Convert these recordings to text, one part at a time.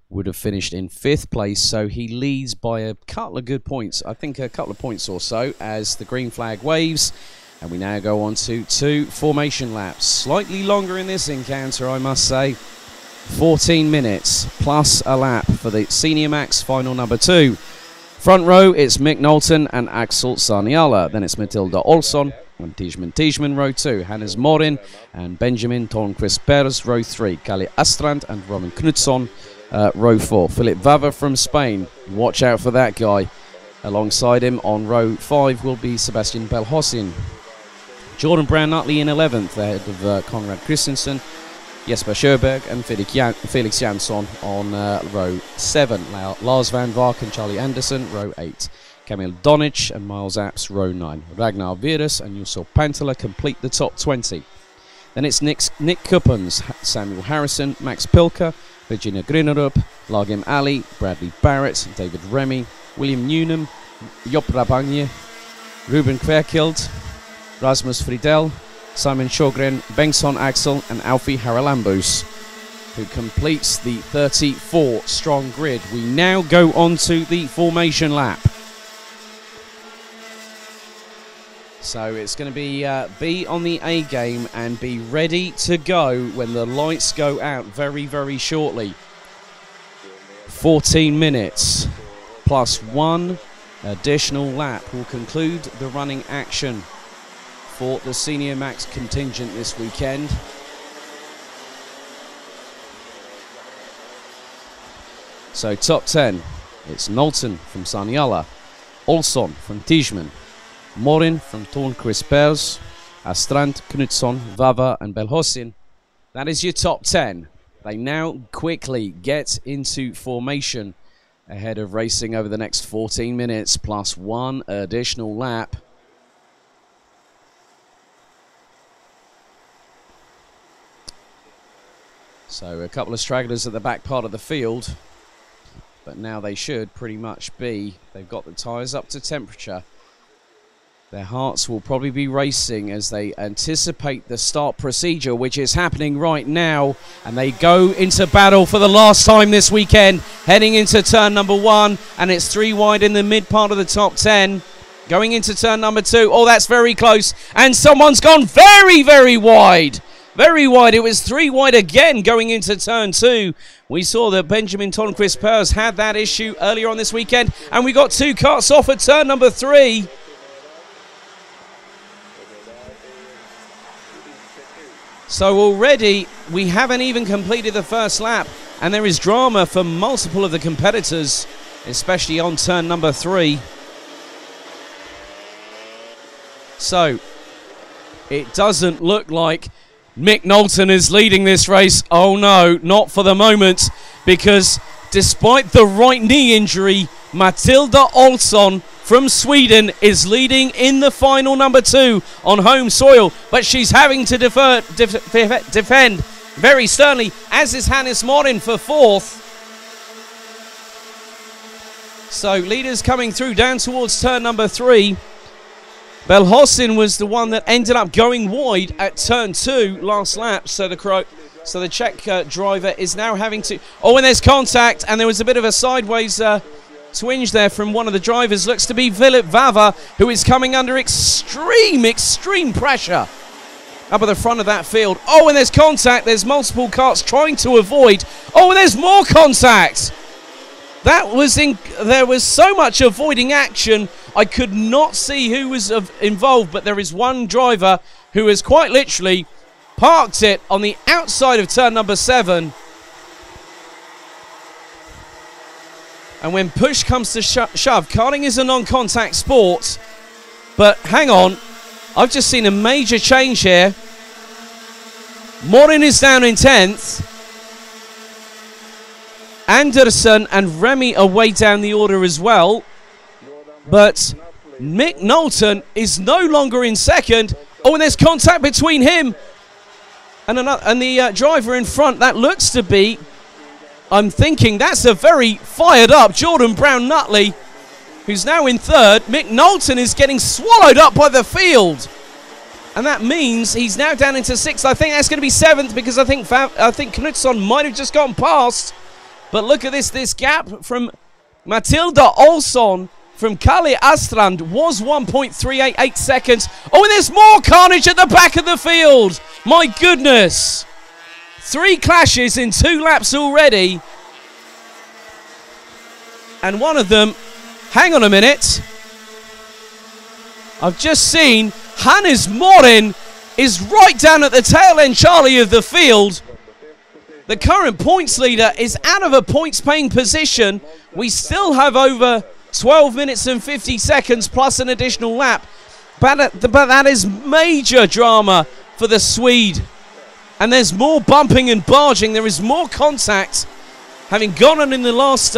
would have finished in 5th place, so he leads by a couple of good points. I think a couple of points or so as the green flag waves. And we now go on to 2 formation laps. Slightly longer in this encounter, I must say. 14 minutes plus a lap for the Senior Max final number 2. Front row, it's Mick Knowlton and Axel Saniala. Then it's Matilda Olsson and Tijman, row 2. Hannes Morin and Benjamin Tornquist Perez, row 3. Kalle Astrand and Robin Knutsson, row 4. Philip Vava from Spain. Watch out for that guy. Alongside him on row 5 will be Sebastian Belhosin. Jordan Brown-Nutley in 11th, ahead of Konrad Kristianstad, Jesper Sjöberg and Felix Jansson on row 7. Lars Van Vark and Charlie Anderson, row 8. Kamil Donic and Miles Apps, row 9. Ragnar Virus and Jusso Pantala complete the top 20. Then it's Nick Kuppens, Samuel Harrison, Max Pilker, Virginia Grinerup, Lagim Ali, Bradley Barrett, David Remy, William Newnham, Job Rabagne, Ruben Kverkild, Rasmus Friedel, Simon Sjogren, Bengtsson Axel and Alfie Haralambos, who completes the 34-strong grid. We now go on to the formation lap. So it's going to be on the A game and be ready to go when the lights go out very, very shortly. 14 minutes plus 1 additional lap will conclude the running action for the Senior Max contingent this weekend. So top 10, it's Knowlton from Saniala, Olsson from Tijman, Morin from Tornquist Perez, Astrand, Knutsson, Vava and Belhosin. That is your top 10. They now quickly get into formation ahead of racing over the next 14 minutes plus 1 additional lap. So a couple of stragglers at the back part of the field, but now they should pretty much be. They've got the tyres up to temperature. Their hearts will probably be racing as they anticipate the start procedure, which is happening right now. And they go into battle for the last time this weekend, heading into turn number 1. And it's 3 wide in the mid part of the top 10. Going into turn number 2. Oh, that's very close. And someone's gone very, very wide. Very wide. It was 3 wide again going into turn 2. We saw that Benjamin Tornquist Perez had that issue earlier on this weekend. And we got 2 cuts off at turn number 3. So already we haven't even completed the first lap. And there is drama for multiple of the competitors, especially on turn number 3. So it doesn't look like Mick Knowlton is leading this race. Oh no, not for the moment, because despite the right knee injury, Matilda Olsson from Sweden is leading in the final number 2 on home soil, but she's having to defend very sternly, as is Hannes Morin for 4th. So leaders coming through down towards turn number 3. Belhosin was the one that ended up going wide at turn 2 last lap. So the Czech driver is now having to... Oh, and there's contact, and there was a bit of a sideways twinge there from one of the drivers. Looks to be Philip Vava, who is coming under extreme pressure up at the front of that field. Oh, and there's contact. There's multiple carts trying to avoid. Oh, and there's more contact. There was so much avoiding action, I could not see who was involved, but there is one driver who has quite literally parked it on the outside of turn number 7. And when push comes to shove, karting is a non-contact sport, but hang on, I've just seen a major change here. Morin is down in 10th. Anderson and Remy are way down the order as well. But Mick Knowlton is no longer in 2nd. Oh, and there's contact between him and the driver in front. That looks to be, I'm thinking, that's a very fired up Jordan Brown-Nutley, who's now in 3rd. Mick Knowlton is getting swallowed up by the field. And that means he's now down into 6th. I think that's going to be 7th, because I think Knutsson might have just gone past. But look at this gap from Matilda Olsson from Kristianstad was 1.388 seconds. Oh, and there's more carnage at the back of the field. My goodness. 3 clashes in 2 laps already. And one of them, hang on a minute. I've just seen Hannes Morin is right down at the tail end, Charlie, of the field. The current points leader is out of a points-paying position. We still have over 12 minutes and 50 seconds plus an additional lap. But that is major drama for the Swede. And there's more bumping and barging. There is more contact having gone on in the last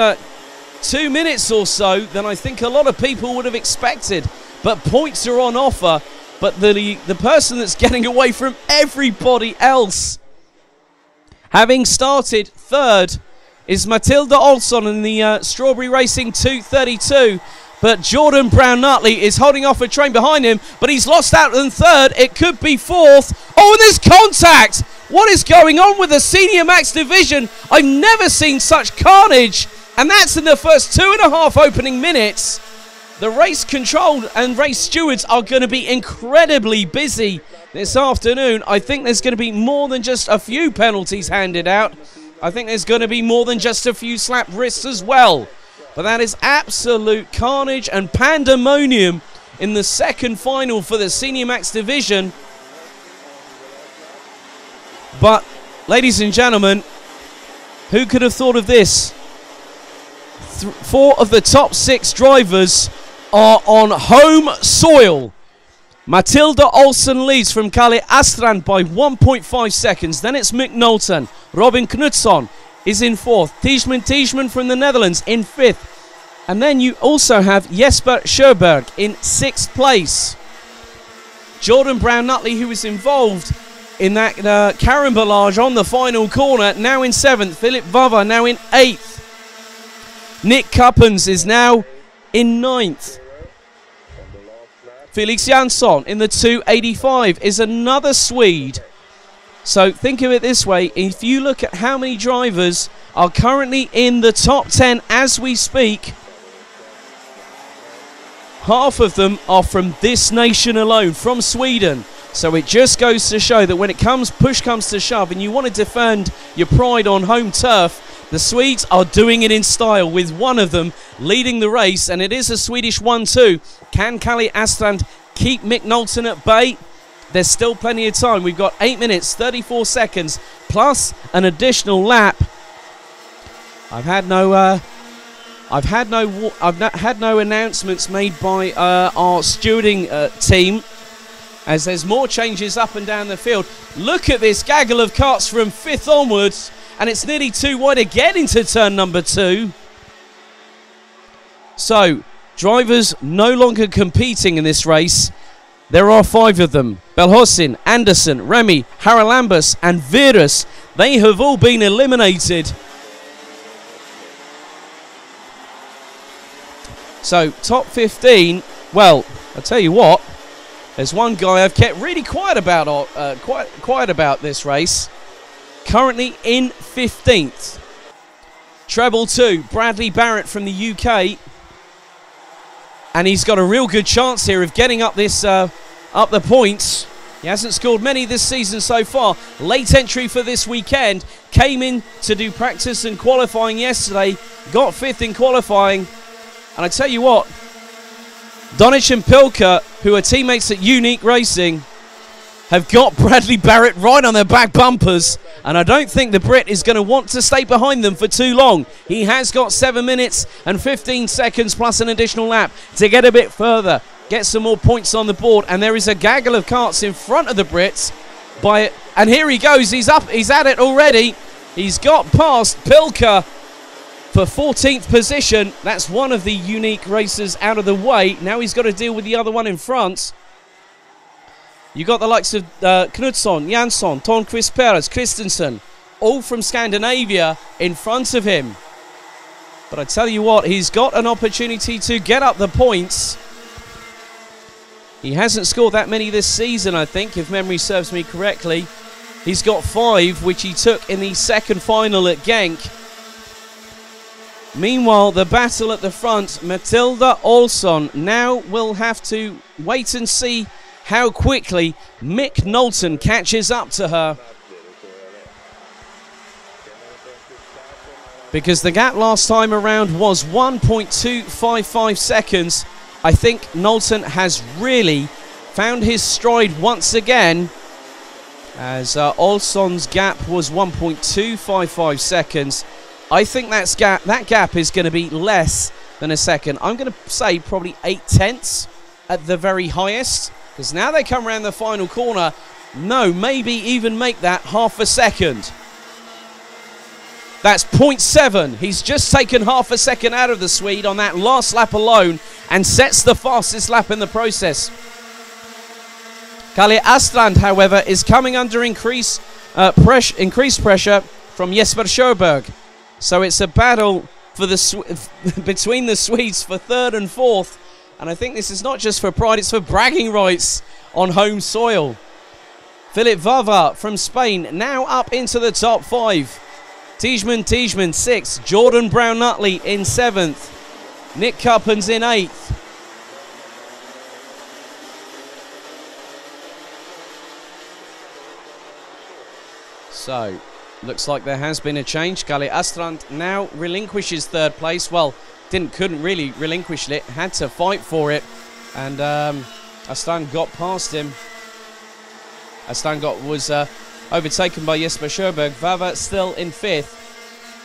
2 minutes or so than I think a lot of people would have expected. But points are on offer. But the person that's getting away from everybody else, having started third, is Matilda Olsson in the Strawberry Racing 232. But Jordan Brown-Nutley is holding off a train behind him, but he's lost out in third. It could be fourth. Oh, and there's contact! What is going on with the Senior Max division? I've never seen such carnage, and that's in the first 2.5 opening minutes. The race control and race stewards are going to be incredibly busy this afternoon. I think there's going to be more than just a few penalties handed out. I think there's going to be more than just a few slap wrists as well. But that is absolute carnage and pandemonium in the second final for the Senior Max division. But, ladies and gentlemen, who could have thought of this? 4 of the top 6 drivers are on home soil. Matilda Olsson leads from Kristianstad by 1.5 seconds. Then it's Mick Knowlton. Robin Knutsson is in 4th. Tijman from the Netherlands in 5th. And then you also have Jesper Sjöberg in 6th place. Jordan Brown-Nutley, who was involved in that carambolage on the final corner, now in 7th. Philip Vava now in 8th. Nick Cuppens is now in 9th. Felix Jansson in the 285 is another Swede. So think of it this way. If you look at how many drivers are currently in the top 10 as we speak, half of them are from this nation alone, from Sweden. So it just goes to show that when push comes to shove and you want to defend your pride on home turf, the Swedes are doing it in style, with one of them leading the race, and it is a Swedish 1-2. Can Kristianstad keep Mick Knowlton at bay? There's still plenty of time. We've got 8 minutes, 34 seconds, plus an additional lap. I've had no announcements made by our stewarding team, as there's more changes up and down the field. Look at this gaggle of carts from 5th onwards. And it's nearly too wide again into turn number 2. So, drivers no longer competing in this race. There are 5 of them. Belhosin, Anderson, Remy, Haralambus and Virus. They have all been eliminated. So, top 15. Well, I'll tell you what. There's one guy I've kept really quiet about this race. Currently in 15th. Treble 2, Bradley Barrett from the UK. And he's got a real good chance here of getting up this up the points. He hasn't scored many this season so far. Late entry for this weekend. Came in to do practice and qualifying yesterday. Got 5th in qualifying. And I tell you what, Donic and Pilka, who are teammates at Unique Racing, have got Bradley Barrett right on their back bumpers, and I don't think the Brit is going to want to stay behind them for too long. He has got 7 minutes and 15 seconds plus an additional lap to get a bit further, get some more points on the board, and there is a gaggle of carts in front of the Brits. And here he goes, he's at it already. He's got past Pilka for 14th position. That's one of the Unique racers out of the way. Now he's got to deal with the other one in front. You got the likes of Knutsson, Jansson, Tornqvist Perez, Christensen, all from Scandinavia in front of him. But I tell you what, he's got an opportunity to get up the points. He hasn't scored that many this season, I think, if memory serves me correctly. He's got 5, which he took in the second final at Genk. Meanwhile, the battle at the front, Matilda Olsson now will have to wait and see how quickly Mick Knowlton catches up to her. Because the gap last time around was 1.255 seconds. I think Knowlton has really found his stride once again, as Olsson's gap was 1.255 seconds. I think that gap is going to be less than a second. I'm going to say probably 0.8 at the very highest, because now they come around the final corner. No, maybe even make that half a second. That's 0.7. He's just taken half a second out of the Swede on that last lap alone and sets the fastest lap in the process. Kalle Astrand, however, is coming under increased pressure from Jesper Sjöberg. So it's a battle for between the Swedes for third and fourth. And I think this is not just for pride, it's for bragging rights on home soil. Philip Vava from Spain now up into the top 5. Tijman 6th. Jordan Brown-Nutley in 7th. Nick Cuppens in 8th. So, looks like there has been a change. Kalle Astrand now relinquishes third place. Well, couldn't really relinquish it, had to fight for it. And Astrand got past him. Astrand was overtaken by Jesper Sjöberg. Vava still in 5th.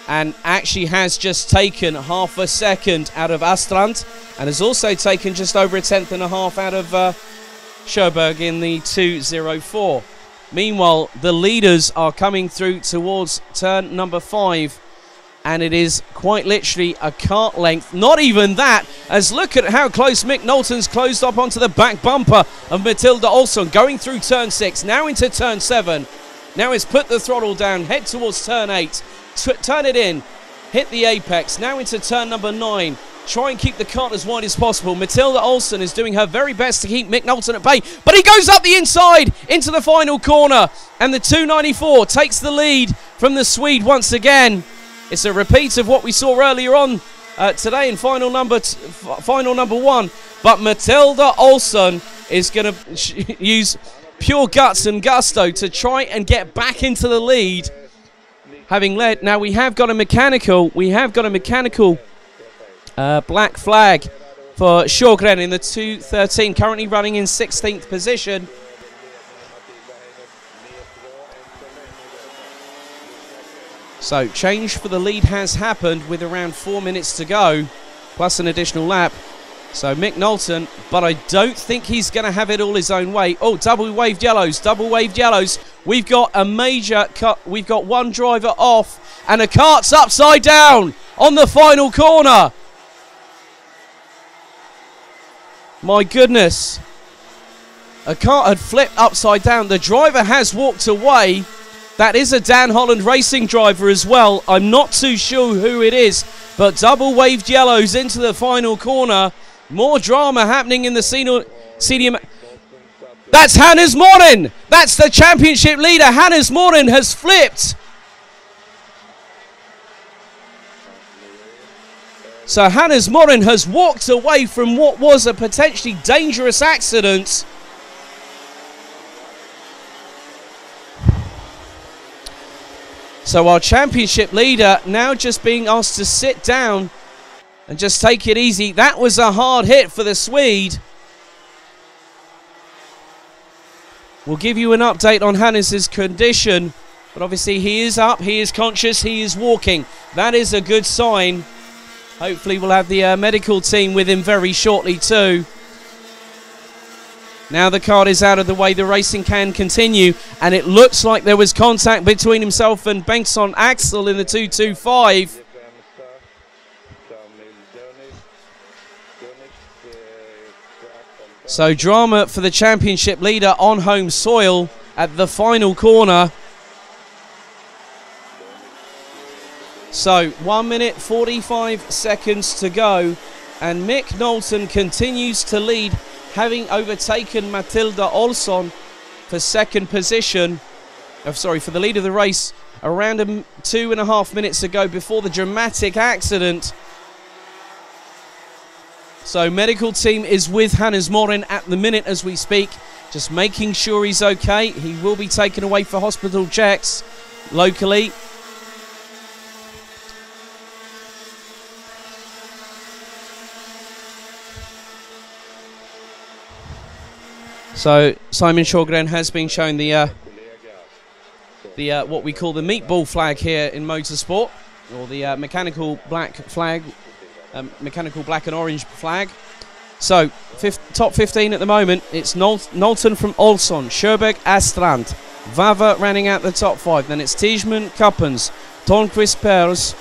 And actually has just taken half a second out of Astrand. And has also taken just over 1/10 and a half out of Sjöberg in the 2:04. Meanwhile, the leaders are coming through towards turn number 5. And it is quite literally a kart length. Not even that, as look at how close Mick Knowlton's closed up onto the back bumper of Matilda Olsson, going through turn 6, now into turn 7. Now it's put the throttle down, head towards turn 8, turn it in, hit the apex, now into turn number 9. Try and keep the kart as wide as possible. Matilda Olsson is doing her very best to keep Mick Knowlton at bay, but he goes up the inside into the final corner, and the 294 takes the lead from the Swede once again. It's a repeat of what we saw earlier on today in final number 1, but Matilda Olsson is going to use pure guts and gusto to try and get back into the lead, having led. Now we have got a mechanical black flag for Sjögren in the 213, currently running in 16th position. So change for the lead has happened with around 4 minutes to go, plus an additional lap. So Mick Knowlton, but I don't think he's going to have it all his own way. Oh, double waved yellows. We've got a major cut. We've got one driver off, and a kart's upside down on the final corner. My goodness. A kart had flipped upside down. The driver has walked away. That is a Dan Holland Racing driver as well. I'm not too sure who it is, but double waved yellows into the final corner. More drama happening in the senior. That's Hannes Morin. That's the championship leader. Hannes Morin has flipped. So Hannes Morin has walked away from what was a potentially dangerous accident. So our championship leader now just being asked to sit down and just take it easy. That was a hard hit for the Swede. We'll give you an update on Hannes' condition. But obviously he is up, he is conscious, he is walking. That is a good sign. Hopefully we'll have the medical team with him very shortly too. Now the kart is out of the way, the racing can continue, and it looks like there was contact between himself and Bengtsson Axel in the 225. So drama for the championship leader on home soil at the final corner. So 1 minute 45 seconds to go, and Mick Knowlton continues to lead, having overtaken Matilda Olsson for second position. For the lead of the race around 2.5 minutes ago before the dramatic accident. So medical team is with Hannes Morin at the minute as we speak, just making sure he's okay. He will be taken away for hospital checks locally. So Simon Sjogren has been shown the what we call the meatball flag here in motorsport, or the mechanical black flag, mechanical black and orange flag. So top 15 at the moment. It's Knowlton from Olsson, Sjöberg, Astrand, Vava running out the top 5. Then it's Tijman, Kuppens, Tornqvist, Pers,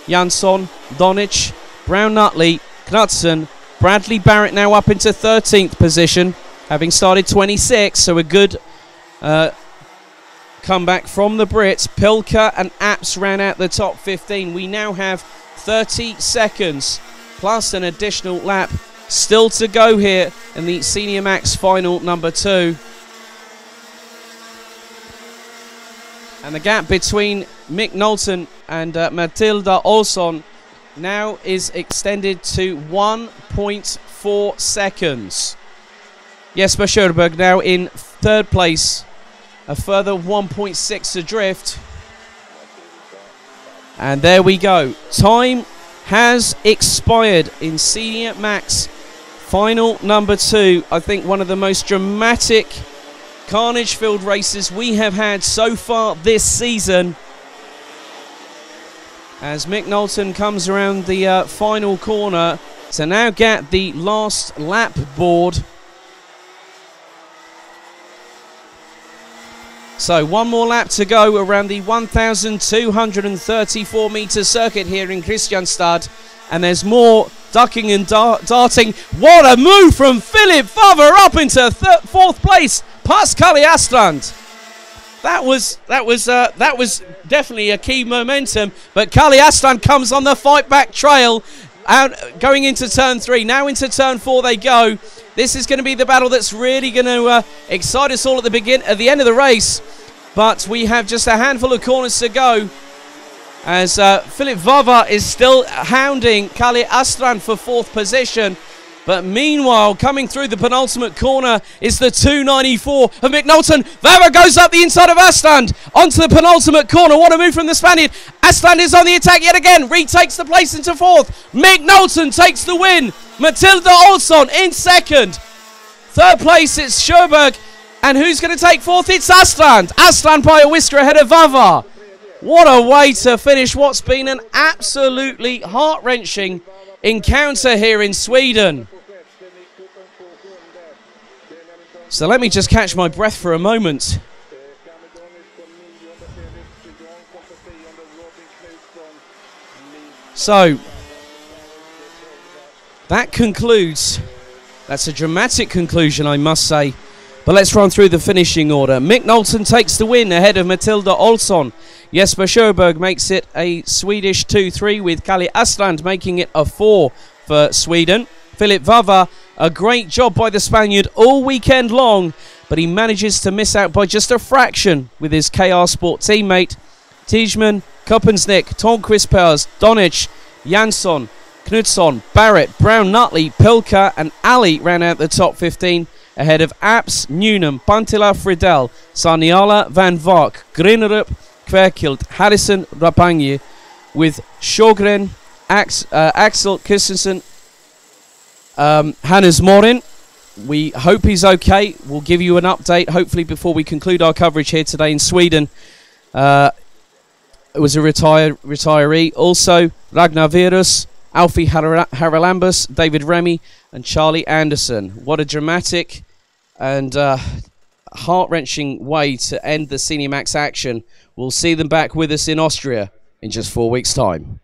Jansson, Donic, Brown, Nutley, Knudsen, Bradley Barrett now up into 13th position, having started 26, so a good comeback from the Brits. Pilka and Apps ran out the top 15. We now have 30 seconds plus an additional lap still to go here in the Senior Max final number 2. And the gap between Mick Knowlton and Matilda Olsson now is extended to 1.4 seconds. Jesper Sjöberg now in 3rd place, a further 1.6 adrift. And there we go. Time has expired in Senior Max final number 2. I think one of the most dramatic carnage-filled races we have had so far this season, as Mick Knowlton comes around the final corner to now get the last lap board. So one more lap to go around the 1,234 metre circuit here in Kristianstad. And there's more ducking and darting. What a move from Philip Vava up into 4th place, past Kalle Astrand. That was definitely a key momentum. But Kalle Astrand comes on the fight back trail, out going into turn 3. Now into turn 4 they go. This is going to be the battle that's really going to excite us all at the end of the race. But we have just a handful of corners to go, as Philip Vava is still hounding Kalle Astrand for 4th position. But meanwhile, coming through the penultimate corner is the 294 of Mick Knowlton. Vava goes up the inside of Astrand onto the penultimate corner. What a move from the Spaniard. Astrand is on the attack yet again. Retakes the place into 4th. Mick Knowlton takes the win. Matilda Olsson in 2nd. 3rd place, it's Sjöberg. And who's going to take 4th? It's Astrand. Astrand by a whisker ahead of Vava. What a way to finish what's been an absolutely heart-wrenching encounter here in Sweden. So let me just catch my breath for a moment. So that concludes. That's a dramatic conclusion, I must say. But let's run through the finishing order. Mick Knowlton takes the win ahead of Matilda Olsson. Jesper Sjöberg makes it a Swedish 2-3, with Kalle Astrand making it a 4 for Sweden. Philip Vava, a great job by the Spaniard all weekend long, but he manages to miss out by just a fraction with his KR Sport teammate. Tijman, Kuppensnick, Tornqvist, Pers, Donic, Jansson, Knudsson, Barrett, Brown, Nutley, Pilka and Ali ran out the top 15. Ahead of Apps, Newnham, Pantila, Fridell, Saniala, Van Vark, Grinnerup, Kverkild, Harrison, Rapanje, with Sjogren, Axel Kristianstad, Hannes Morin. We hope he's okay. We'll give you an update, hopefully, before we conclude our coverage here today in Sweden. It was a retiree. Also, Ragnar Virus, Alfie Haralambus, David Remy, and Charlie Anderson. What a dramatic and heart-wrenching way to end the Senior Max action. We'll see them back with us in Austria in just 4 weeks' time.